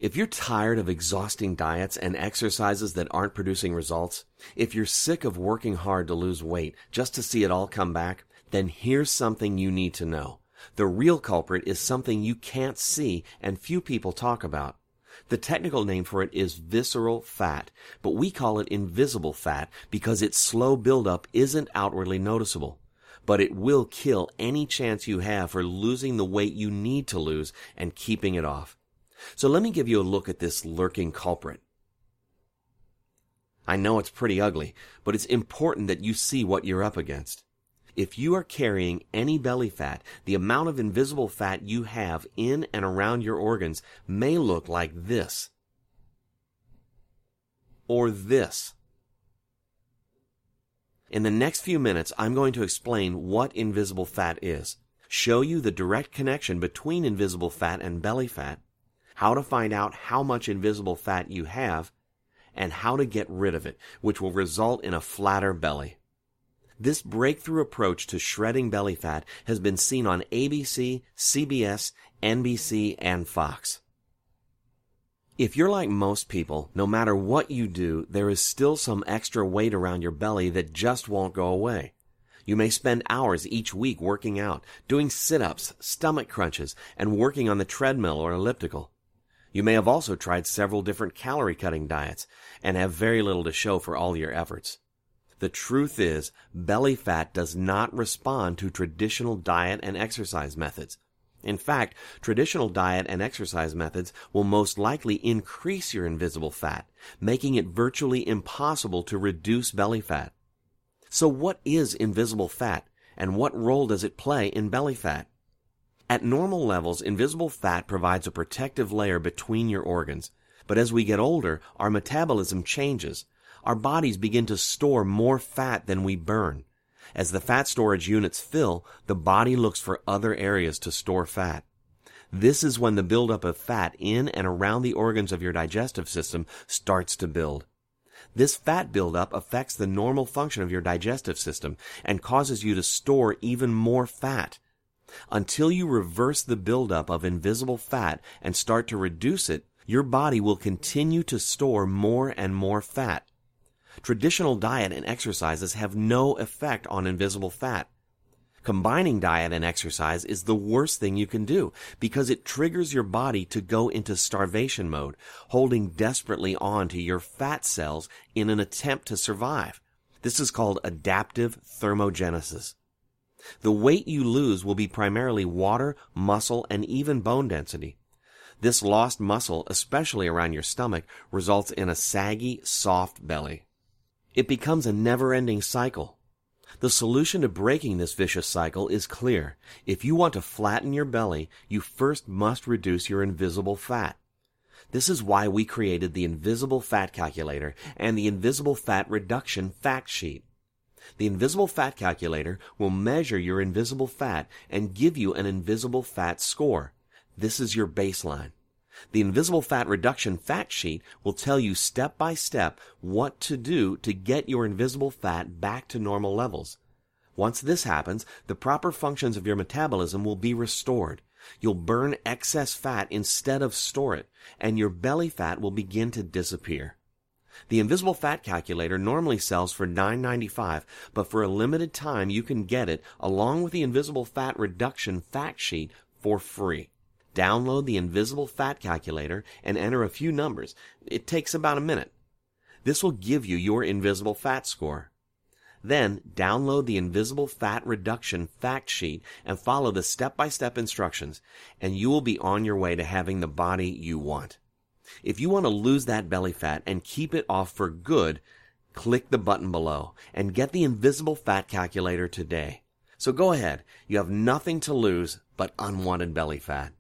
If you're tired of exhausting diets and exercises that aren't producing results, if you're sick of working hard to lose weight just to see it all come back, then here's something you need to know. The real culprit is something you can't see and few people talk about. The technical name for it is visceral fat, but we call it invisible fat because its slow buildup isn't outwardly noticeable. But it will kill any chance you have for losing the weight you need to lose and keeping it off. So let me give you a look at this lurking culprit. I know it's pretty ugly, but it's important that you see what you're up against. If you are carrying any belly fat, the amount of invisible fat you have in and around your organs may look like this. Or this. In the next few minutes, I'm going to explain what invisible fat is, show you the direct connection between invisible fat and belly fat, how to find out how much invisible fat you have, and how to get rid of it, which will result in a flatter belly. This breakthrough approach to shredding belly fat has been seen on ABC, CBS, NBC, and Fox. If you're like most people, no matter what you do, there is still some extra weight around your belly that just won't go away. You may spend hours each week working out, doing sit-ups, stomach crunches, and working on the treadmill or elliptical. You may have also tried several different calorie-cutting diets and have very little to show for all your efforts. The truth is, belly fat does not respond to traditional diet and exercise methods. In fact, traditional diet and exercise methods will most likely increase your invisible fat, making it virtually impossible to reduce belly fat. So what is invisible fat, and what role does it play in belly fat? At normal levels, invisible fat provides a protective layer between your organs. But as we get older, our metabolism changes. Our bodies begin to store more fat than we burn. As the fat storage units fill, the body looks for other areas to store fat. This is when the buildup of fat in and around the organs of your digestive system starts to build. This fat buildup affects the normal function of your digestive system and causes you to store even more fat. Until you reverse the buildup of invisible fat and start to reduce it, your body will continue to store more and more fat. Traditional diet and exercises have no effect on invisible fat. Combining diet and exercise is the worst thing you can do because it triggers your body to go into starvation mode, holding desperately on to your fat cells in an attempt to survive. This is called adaptive thermogenesis. The weight you lose will be primarily water, muscle, and even bone density. This lost muscle, especially around your stomach, results in a saggy, soft belly. It becomes a never-ending cycle. The solution to breaking this vicious cycle is clear. If you want to flatten your belly, you first must reduce your invisible fat. This is why we created the Invisible Fat Calculator and the Invisible Fat Reduction Fact Sheet. The Invisible Fat Calculator will measure your invisible fat and give you an invisible fat score. This is your baseline. The Invisible Fat Reduction Fact Sheet will tell you step by step what to do to get your invisible fat back to normal levels. Once this happens, the proper functions of your metabolism will be restored. You'll burn excess fat instead of store it, and your belly fat will begin to disappear. The Invisible Fat Calculator normally sells for $9.95, but for a limited time you can get it along with the Invisible Fat Reduction Fact Sheet for free. Download the Invisible Fat Calculator and enter a few numbers. It takes about a minute. This will give you your invisible fat score. Then download the Invisible Fat Reduction Fact Sheet and follow the step-by-step instructions, and you will be on your way to having the body you want. If you want to lose that belly fat and keep it off for good, click the button below and get the Invisible Fat Calculator today. So go ahead. You have nothing to lose but unwanted belly fat.